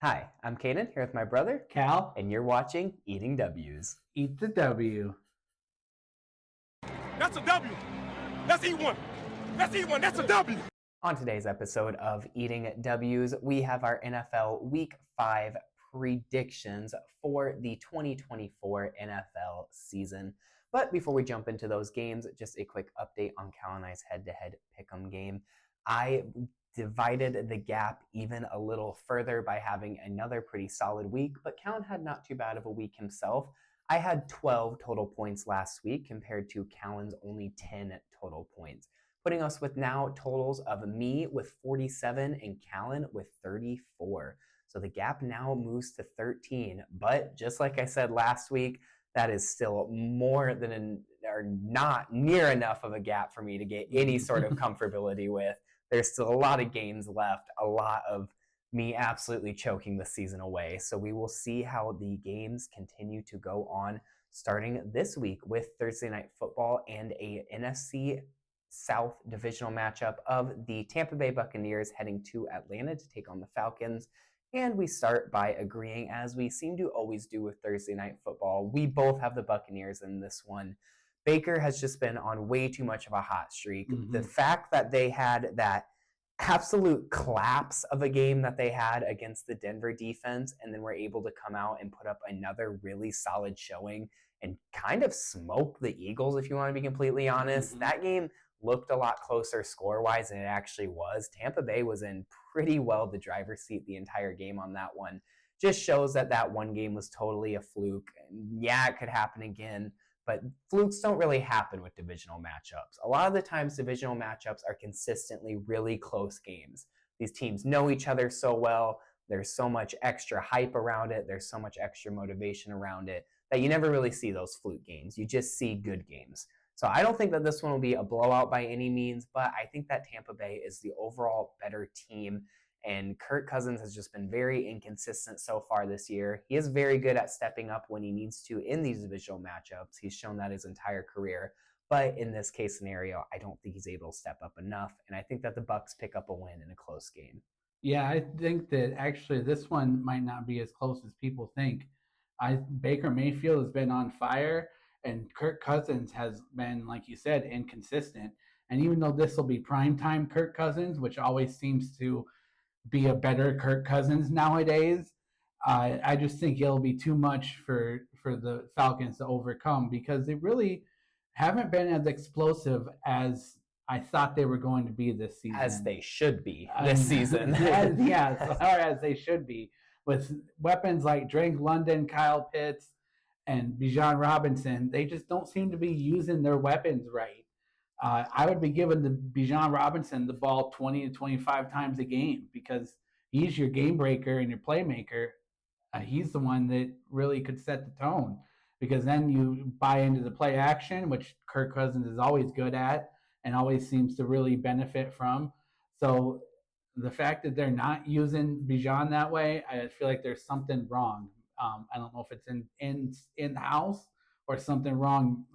Hi, I'm Kaden here with my brother, Cal, and you're watching Eating W's. eat the W. That's a W. Let's eat one. Let's eat one. That's a W. On today's episode of Eating W's, we have our NFL Week 5 predictions for the 2024 NFL season. But before we jump into those games, just a quick update on Cal and I's head-to-head pick'em game. I divided the gap even a little further by having another pretty solid week, but Callan had not too bad of a week himself. I had 12 total points last week compared to Callan's only 10 total points, putting us with now totals of me with 47 and Callan with 34. So the gap now moves to 13, but just like I said last week, that is still more than or not near enough of a gap for me to get any sort of comfortability with. There's still a lot of games left, a lot of me absolutely choking the season away. So we will see how the games continue to go on starting this week with Thursday Night Football and a NFC South divisional matchup of the Tampa Bay Buccaneers heading to Atlanta to take on the Falcons. And we start by agreeing, as we seem to always do with Thursday Night Football, we both have the Buccaneers in this one. Baker has just been on way too much of a hot streak. Mhm. The fact that they had that absolute collapse of a game that they had against the Denver defense and then were able to come out and put up another really solid showing and kind of smoke the Eagles, if you want to be completely honest. That game looked a lot closer score-wise than it actually was. Tampa Bay was in pretty well the driver's seat the entire game on that one. Just shows that that one game was totally a fluke. And yeah, it could happen again, but flukes don't really happen with divisional matchups. A lot of the times, divisional matchups are consistently really close games. These teams know each other so well. There's so much extra hype around it. There's so much extra motivation around it that you never really see those fluke games. You just see good games. So I don't think that this one will be a blowout by any means, but I think that Tampa Bay is the overall better team. And Kirk Cousins has just been very inconsistent so far this year. He is very good at stepping up when he needs to in these divisional matchups. He's shown that his entire career. But in this case scenario, I don't think he's able to step up enough. And I think that the Bucs pick up a win in a close game. Yeah, I think that actually this one might not be as close as people think. Baker Mayfield has been on fire, and Kirk Cousins has been, like you said, inconsistent. And even though this will be primetime Kirk Cousins, which always seems to be a better Kirk Cousins nowadays, I just think it'll be too much for the Falcons to overcome because they really haven't been as explosive as I thought they were going to be this season. As they should be this season. As they should be. With weapons like Drake London, Kyle Pitts, and Bijan Robinson, they just don't seem to be using their weapons right. I would be giving the Bijan Robinson the ball 20 to 25 times a game because he's your game breaker and your playmaker. He's the one that really could set the tone because then you buy into the play action, which Kirk Cousins is always good at and always seems to really benefit from. So the fact that they're not using Bijan that way, I feel like there's something wrong. I don't know if it's in house or something wrong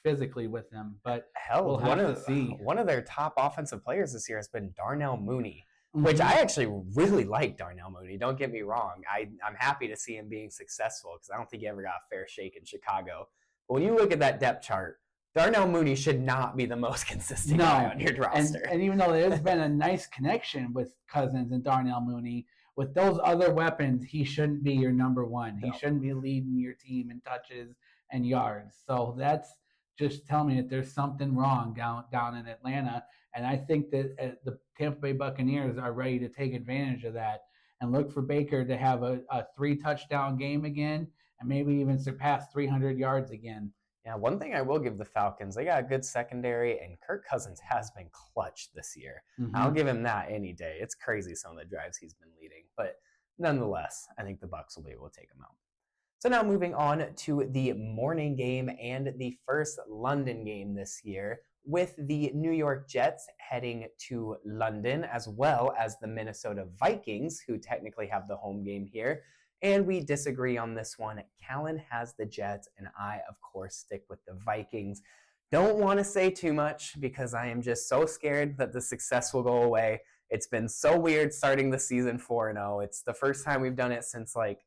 physically with him, but hell, we'll have to see. One of their top offensive players this year has been Darnell Mooney. Which I actually really like Darnell Mooney. Don't get me wrong. I'm happy to see him being successful because I don't think he ever got a fair shake in Chicago. But when you look at that depth chart, Darnell Mooney should not be the most consistent guy on your roster. And even though there's been a nice connection with Cousins and Darnell Mooney, with those other weapons, he shouldn't be your number one. He shouldn't be leading your team in touches and yards. So that's just telling me that there's something wrong down in Atlanta. And I think that the Tampa Bay Buccaneers are ready to take advantage of that and look for Baker to have a 3-touchdown game again and maybe even surpass 300 yards again. Yeah, one thing I will give the Falcons, they got a good secondary, and Kirk Cousins has been clutch this year. I'll give him that any day. It's crazy some of the drives he's been leading. But nonetheless, I think the Bucs will be able to take him out. So now moving on to the morning game and the first London game this year with the New York Jets heading to London, as well as the Minnesota Vikings, who technically have the home game here. And we disagree on this one. Callan has the Jets, and I, of course, stick with the Vikings. Don't want to say too much because I am just so scared that the success will go away. It's been so weird starting the season 4-0. It's the first time we've done it since like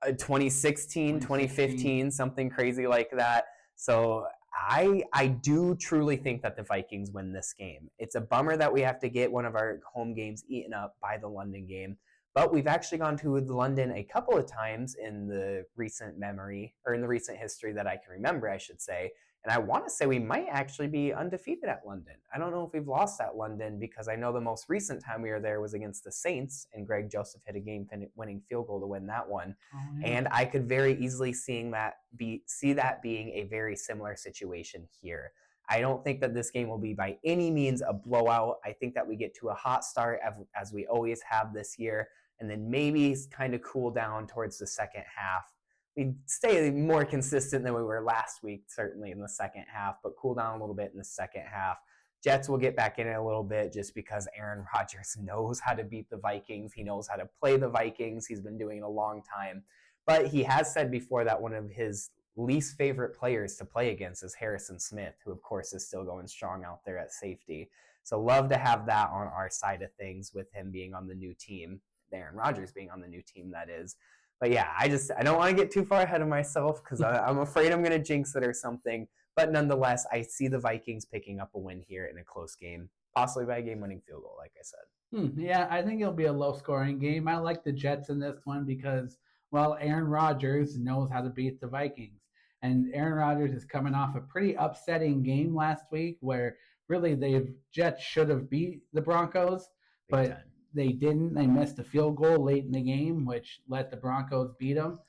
2016, 2015, something crazy like that. So I do truly think that the Vikings win this game. It's a bummer that we have to get one of our home games eaten up by the London game, but we've actually gone to London a couple of times in the recent memory, or in the recent history that I can remember, I should say. And I want to say we might actually be undefeated at London. I don't know if we've lost at London, because I know the most recent time we were there was against the Saints, and Greg Joseph hit a game-winning field goal to win that one. Oh, yeah. And I could very easily see that being a very similar situation here. I don't think that this game will be by any means a blowout. I think that we get to a hot start, as we always have this year, and then maybe kind of cool down towards the second half. We stay more consistent than we were last week, certainly in the second half, but cool down a little bit in the second half. Jets will get back in it a little bit just because Aaron Rodgers knows how to beat the Vikings. He knows how to play the Vikings. He's been doing it a long time. But he has said before that one of his least favorite players to play against is Harrison Smith, who, of course, is still going strong out there at safety. So love to have that on our side of things with him being on the new team, Aaron Rodgers being on the new team, that is. But yeah, I don't want to get too far ahead of myself, because I'm afraid I'm going to jinx it or something. But nonetheless, I see the Vikings picking up a win here in a close game, possibly by a game-winning field goal, like I said. Yeah, I think it'll be a low-scoring game. I like the Jets in this one because, well, Aaron Rodgers knows how to beat the Vikings. And Aaron Rodgers is coming off a pretty upsetting game last week where really the Jets should have beat the Broncos, but they didn't. They missed a field goal late in the game, which let the Broncos beat them.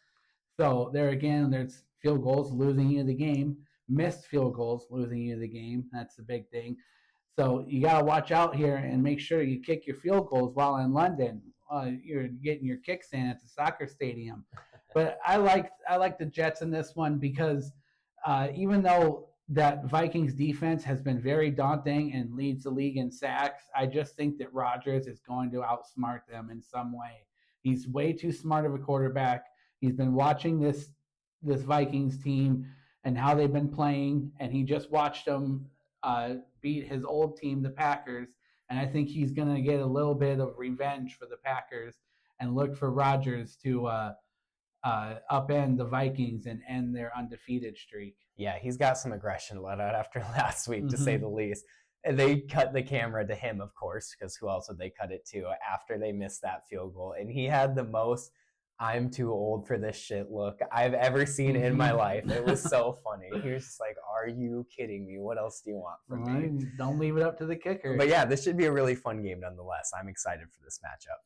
So there again, there's field goals losing you the game, missed field goals losing you the game. That's the big thing. So you got to watch out here and make sure you kick your field goals while in London. You're getting your kicks in at the soccer stadium. But I like the Jets in this one because even though that Vikings defense has been very daunting and leads the league in sacks, I just think that Rodgers is going to outsmart them in some way. He's way too smart of a quarterback. He's been watching this Vikings team and how they've been playing, and he just watched them beat his old team, the Packers. And I think he's going to get a little bit of revenge for the Packers and look for Rodgers to upend the Vikings and end their undefeated streak. Yeah, he's got some aggression to let out after last week, to say the least. And they cut the camera to him, of course, because who else would they cut it to after they missed that field goal? And he had the most "I'm too old for this shit" look I've ever seen in my life. It was so funny. He was just like, "Are you kidding me? What else do you want from me?" Don't leave it up to the kicker. But yeah, this should be a really fun game nonetheless. I'm excited for this matchup.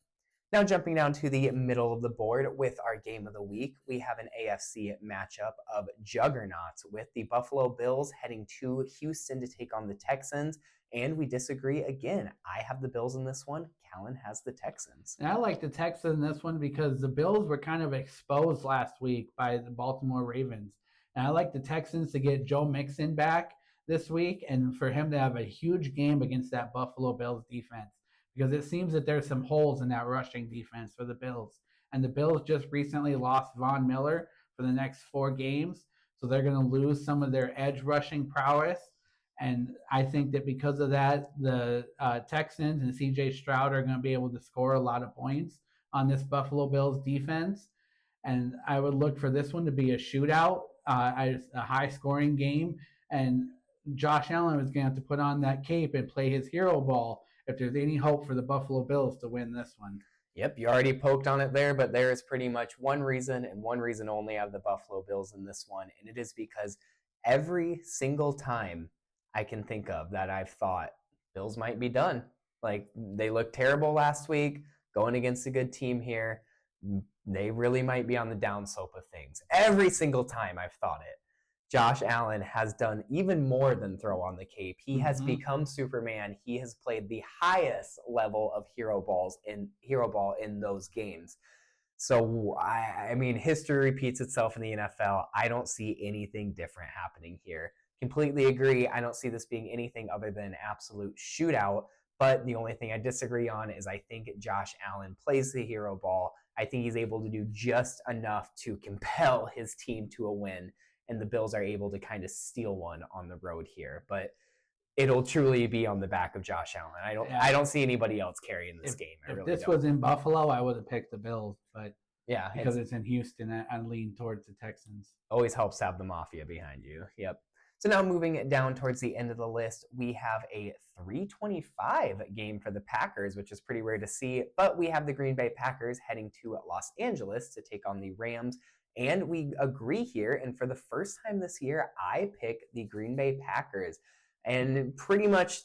Now jumping down to the middle of the board with our game of the week, we have an AFC matchup of juggernauts with the Buffalo Bills heading to Houston to take on the Texans. And we disagree again. I have the Bills in this one. Callan has the Texans. And I like the Texans in this one because the Bills were kind of exposed last week by the Baltimore Ravens. And I like the Texans to get Joe Mixon back this week and for him to have a huge game against that Buffalo Bills defense. Because it seems that there's some holes in that rushing defense for the Bills. And the Bills just recently lost Von Miller for the next 4 games. So they're going to lose some of their edge rushing prowess. And I think that because of that, the Texans and C.J. Stroud are going to be able to score a lot of points on this Buffalo Bills defense. And I would look for this one to be a shootout, a high-scoring game. And Josh Allen is going to have to put on that cape and play his hero ball if there's any hope for the Buffalo Bills to win this one. Yep, you already poked on it there, but there is pretty much one reason and one reason only I have the Buffalo Bills in this one, and it is because every single time I can think of that I've thought Bills might be done. Like, they looked terrible last week, going against a good team here. They really might be on the downslope of things. Every single time I've thought it. Josh Allen has done even more than throw on the cape. He has become Superman. He has played the highest level of hero ball in those games. So, I mean, history repeats itself in the NFL. I don't see anything different happening here. Completely agree. I don't see this being anything other than an absolute shootout. But the only thing I disagree on is I think Josh Allen plays the hero ball. I think he's able to do just enough to compel his team to a win. And the Bills are able to kind of steal one on the road here. But it'll truly be on the back of Josh Allen. I don't see anybody else carrying this game. If this was in Buffalo, I would have picked the Bills, but yeah, because it's in Houston, I lean towards the Texans. Always helps to have the Mafia behind you. Yep. So now moving down towards the end of the list, we have a 325 game for the Packers, which is pretty rare to see. But we have the Green Bay Packers heading to Los Angeles to take on the Rams. And we agree here. And for the first time this year, I pick the Green Bay Packers. And pretty much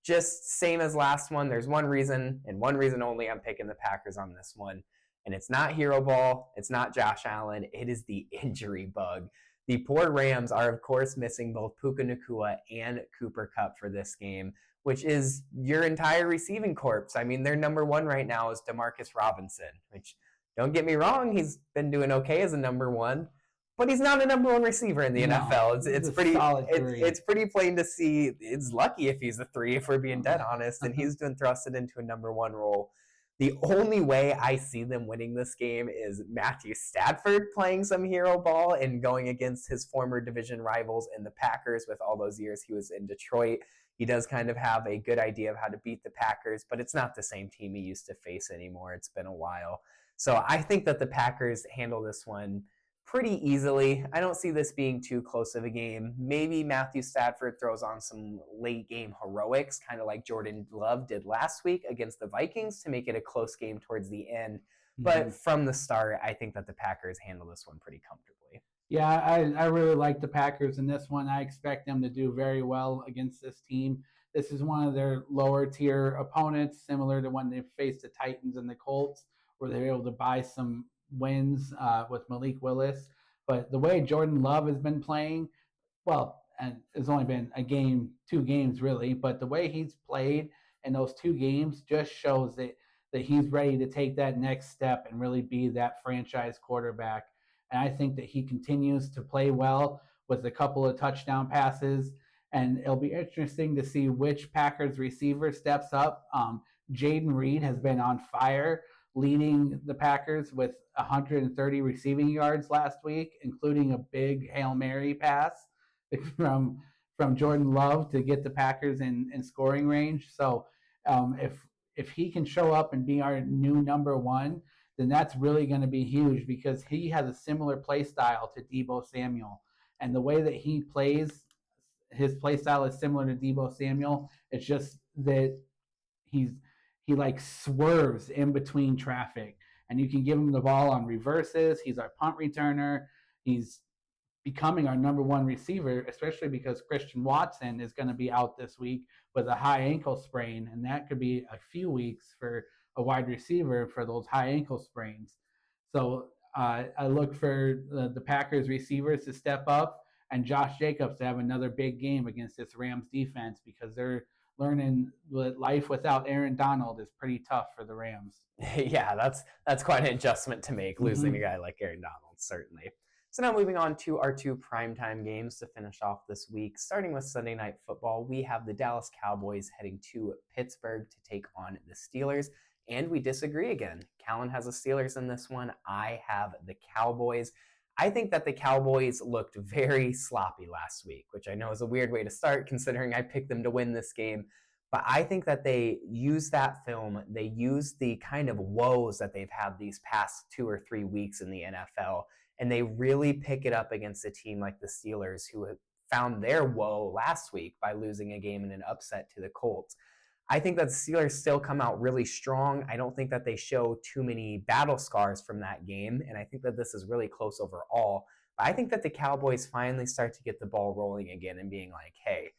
just same as last one. There's one reason and one reason only I'm picking the Packers on this one. And it's not Hero Ball. It's not Josh Allen. It is the injury bug. The poor Rams are, of course, missing both Puka Nacua and Cooper Kupp for this game, which is your entire receiving corps. I mean, their number one right now is Demarcus Robinson, which, don't get me wrong, he's been doing okay as a number one, but he's not a number one receiver in the NFL. It's pretty plain to see. It's lucky if he's a 3, if we're being dead honest, and he's been thrusted into a number one role. The only way I see them winning this game is Matthew Stafford playing some hero ball and going against his former division rivals in the Packers. With all those years he was in Detroit, he does kind of have a good idea of how to beat the Packers, but it's not the same team he used to face anymore. It's been a while. So I think that the Packers handle this one pretty easily. I don't see this being too close of a game. Maybe Matthew Stafford throws on some late game heroics, kind of like Jordan Love did last week against the Vikings to make it a close game towards the end. But from the start, I think that the Packers handle this one pretty comfortably. Yeah, I really like the Packers in this one. I expect them to do very well against this team. This is one of their lower tier opponents, similar to when they faced the Titans and the Colts, where they were able to buy some wins with Malik Willis. But the way Jordan Love has been playing, well, and it's only been a game, 2 games really, but the way he's played in those 2 games just shows that he's ready to take that next step and really be that franchise quarterback. And I think that he continues to play well with a couple of touchdown passes. And it'll be interesting to see which Packers receiver steps up. Jaden Reed has been on fire, leading the Packers with 130 receiving yards last week, including a big Hail Mary pass from Jordan Love to get the Packers in scoring range. So if he can show up and be our new number one, then that's really going to be huge, because he has a similar play style to Deebo Samuel. And the way that he plays, his play style is similar to Deebo Samuel. It's just that he like swerves in between traffic, and you can give him the ball on reverses. He's our punt returner. He's becoming our number one receiver, especially because Christian Watson is going to be out this week with a high ankle sprain, and that could be a few weeks for a wide receiver for those high ankle sprains. So I look for the Packers receivers to step up and Josh Jacobs to have another big game against this Rams defense, because they're learning that life without Aaron Donald is pretty tough for the Rams. Yeah, that's quite an adjustment to make, losing a guy like Aaron Donald, certainly. So now moving on to our 2 primetime games to finish off this week. Starting with Sunday Night Football, we have the Dallas Cowboys heading to Pittsburgh to take on the Steelers. And we disagree again. Callan has the Steelers in this one. I have the Cowboys. I think that the Cowboys looked very sloppy last week, which I know is a weird way to start considering I picked them to win this game. But I think that they use that film. They use the kind of woes that they've had these past 2 or 3 weeks in the NFL, and they really pick it up against a team like the Steelers, who have found their woe last week by losing a game in an upset to the Colts. I think that the Steelers still come out really strong. I don't think that they show too many battle scars from that game, and I think that this is really close overall. But I think that the Cowboys finally start to get the ball rolling again and being like, hey,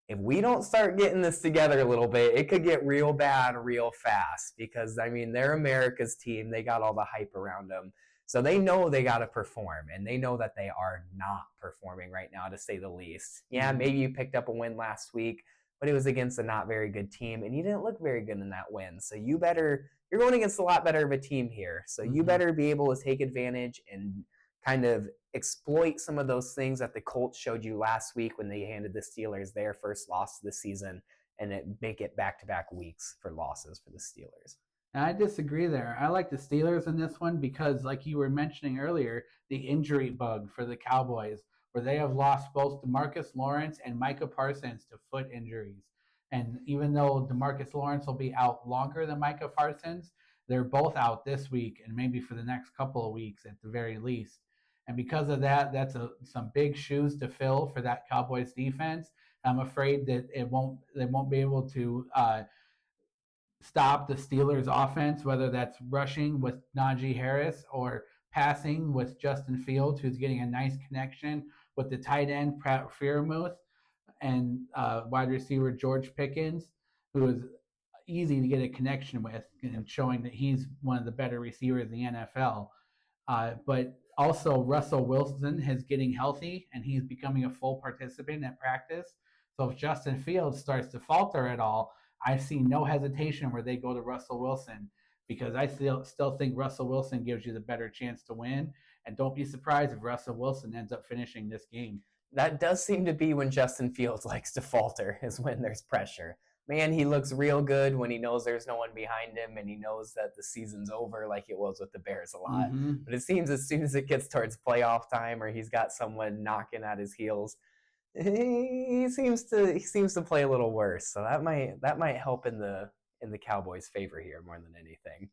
if we don't start getting this together a little bit, it could get real bad real fast, because, I mean, they're America's team. They got all the hype around them. So they know they got to perform, and they know that they are not performing right now, to say the least. Yeah, maybe you picked up a win last week, but it was against a not very good team, and you didn't look very good in that win. So you're going against a lot better of a team here. So you better be able to take advantage and kind of exploit some of those things that the Colts showed you last week when they handed the Steelers their first loss of the season, and make it back-to-back weeks for losses for the Steelers. And I disagree there. I like the Steelers in this one because, like you were mentioning earlier, the injury bug for the Cowboys, where they have lost both DeMarcus Lawrence and Micah Parsons to foot injuries. And even though DeMarcus Lawrence will be out longer than Micah Parsons, they're both out this week and maybe for the next couple of weeks at the very least. And because of that, that's some big shoes to fill for that Cowboys defense. I'm afraid that they won't be able to stop the Steelers' offense, whether that's rushing with Najee Harris or passing with Justin Fields, who's getting a nice connection with the tight end Pratt Freiermuth and wide receiver George Pickens, who is easy to get a connection with and showing that he's one of the better receivers in the NFL. But also Russell Wilson is getting healthy and he's becoming a full participant at practice. So if Justin Fields starts to falter at all, I see no hesitation where they go to Russell Wilson because I still think Russell Wilson gives you the better chance to win. And don't be surprised if Russell Wilson ends up finishing this game. That does seem to be when Justin Fields likes to falter, is when there's pressure. Man, he looks real good when he knows there's no one behind him and he knows that the season's over, like it was with the Bears a lot. Mm-hmm. But it seems as soon as it gets towards playoff time or he's got someone knocking at his heels, he seems to play a little worse. So that might help in the Cowboys' favor here more than anything.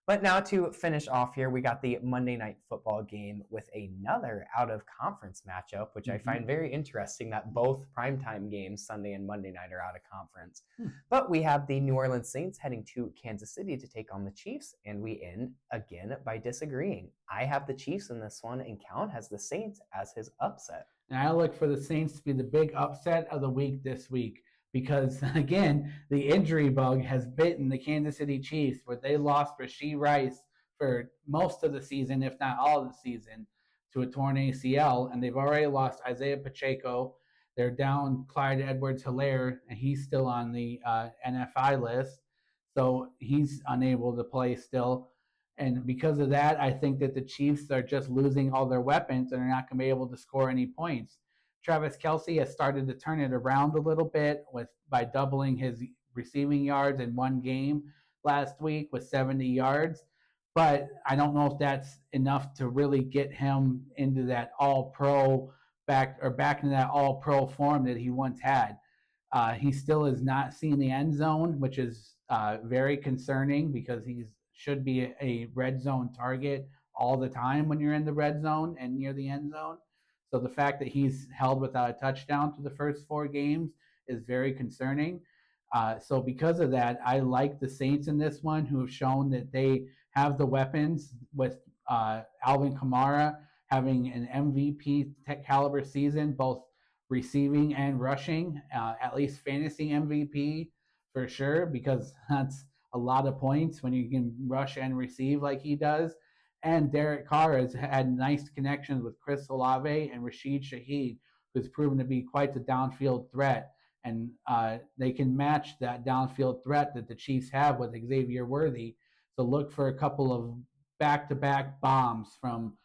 But now to finish off here, we got the Monday Night Football game with another out-of-conference matchup, which I find very interesting that both primetime games, Sunday and Monday night, are out of conference. But we have the New Orleans Saints heading to Kansas City to take on the Chiefs, and we end again by disagreeing. I have the Chiefs in this one, and Count has the Saints as his upset. And I look for the Saints to be the big upset of the week this week. Because, again, the injury bug has bitten the Kansas City Chiefs, where they lost Rashee Rice for most of the season, if not all of the season, to a torn ACL. And they've already lost Isaiah Pacheco. They're down Clyde Edwards-Helaire, and he's still on the NFI list. So he's unable to play still. And because of that, I think that the Chiefs are just losing all their weapons and are not going to be able to score any points. Travis Kelce has started to turn it around a little bit by doubling his receiving yards in one game last week with 70 yards. But I don't know if that's enough to really get him into that all-pro back into that all-pro form that he once had. He still has not seen the end zone, which is very concerning because he should be a red zone target all the time when you're in the red zone and near the end zone. So the fact that he's held without a touchdown for the first 4 games is very concerning. So because of that, I like the Saints in this one, who have shown that they have the weapons with Alvin Kamara having an MVP caliber season, both receiving and rushing, at least fantasy MVP for sure, because that's a lot of points when you can rush and receive like he does. And Derek Carr has had nice connections with Chris Olave and Rashid Shaheed, who's proven to be quite the downfield threat. And they can match that downfield threat that the Chiefs have with Xavier Worthy. So look for a couple of back-to-back bombs from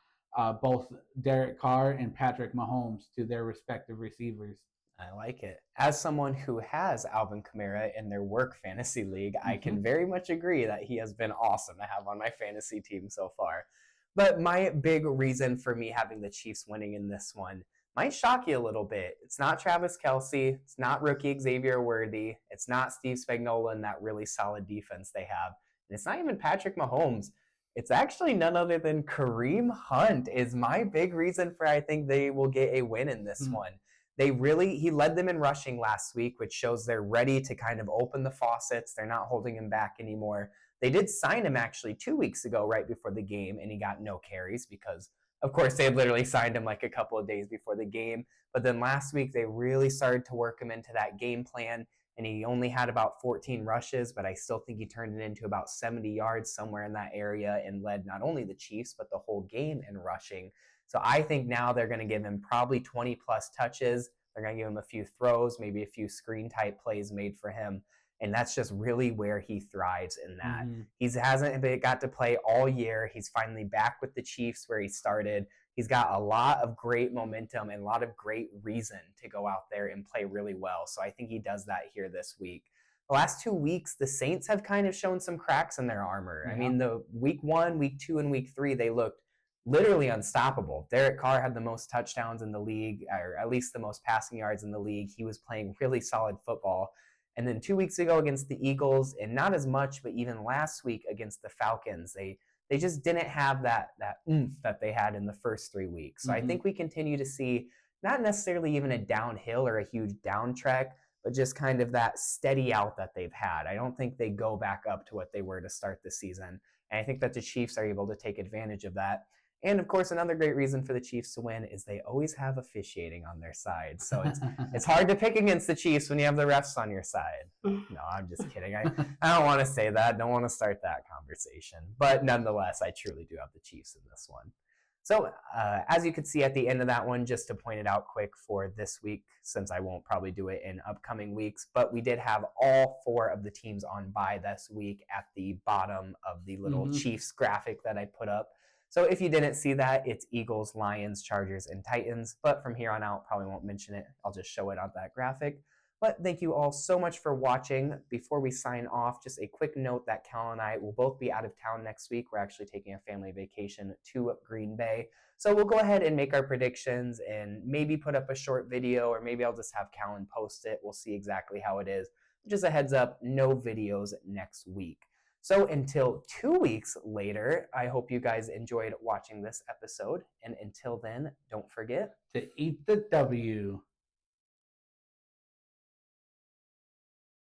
both Derek Carr and Patrick Mahomes to their respective receivers. I like it. As someone who has Alvin Kamara in their work fantasy league, I can very much agree that he has been awesome to have on my fantasy team so far. But my big reason for me having the Chiefs winning in this one might shock you a little bit. It's not Travis Kelce. It's not rookie Xavier Worthy. It's not Steve Spagnuolo and that really solid defense they have. And it's not even Patrick Mahomes. It's actually none other than Kareem Hunt is my big reason for I think they will get a win in this one. He led them in rushing last week, which shows they're ready to kind of open the faucets. They're not holding him back anymore. They did sign him actually 2 weeks ago, right before the game, and he got no carries because, of course, they had literally signed him like a couple of days before the game. But then last week, they really started to work him into that game plan, and he only had about 14 rushes, but I still think he turned it into about 70 yards somewhere in that area and led not only the Chiefs, but the whole game in rushing. So I think now they're going to give him probably 20-plus touches. They're going to give him a few throws, maybe a few screen-type plays made for him. And that's just really where he thrives in that. He hasn't got to play all year. He's finally back with the Chiefs where he started. He's got a lot of great momentum and a lot of great reason to go out there and play really well. So I think he does that here this week. The last 2 weeks, the Saints have kind of shown some cracks in their armor. I mean, the week 1, week 2, and week 3, they looked literally unstoppable. Derek Carr had the most touchdowns in the league, or at least the most passing yards in the league. He was playing really solid football. And then 2 weeks ago against the Eagles, and not as much, but even last week against the Falcons, they just didn't have that oomph that they had in the first 3 weeks. So I think we continue to see not necessarily even a downhill or a huge down trek, but just kind of that steady out that they've had. I don't think they go back up to what they were to start the season. And I think that the Chiefs are able to take advantage of that. And of course, another great reason for the Chiefs to win is they always have officiating on their side. So it's hard to pick against the Chiefs when you have the refs on your side. No, I'm just kidding. I don't want to say that. Don't want to start that conversation. But nonetheless, I truly do have the Chiefs in this one. So as you could see at the end of that one, just to point it out quick for this week, since I won't probably do it in upcoming weeks, but we did have all 4 of the teams on bye this week at the bottom of the little Chiefs graphic that I put up. So if you didn't see that, it's Eagles, Lions, Chargers, and Titans. But from here on out, probably won't mention it. I'll just show it on that graphic. But thank you all so much for watching. Before we sign off, just a quick note that Cal and I will both be out of town next week. We're actually taking a family vacation to Green Bay. So we'll go ahead and make our predictions and maybe put up a short video, or maybe I'll just have Callan post it. We'll see exactly how it is. Just a heads up, no videos next week. So until 2 weeks later, I hope you guys enjoyed watching this episode. And until then, don't forget to eat the W.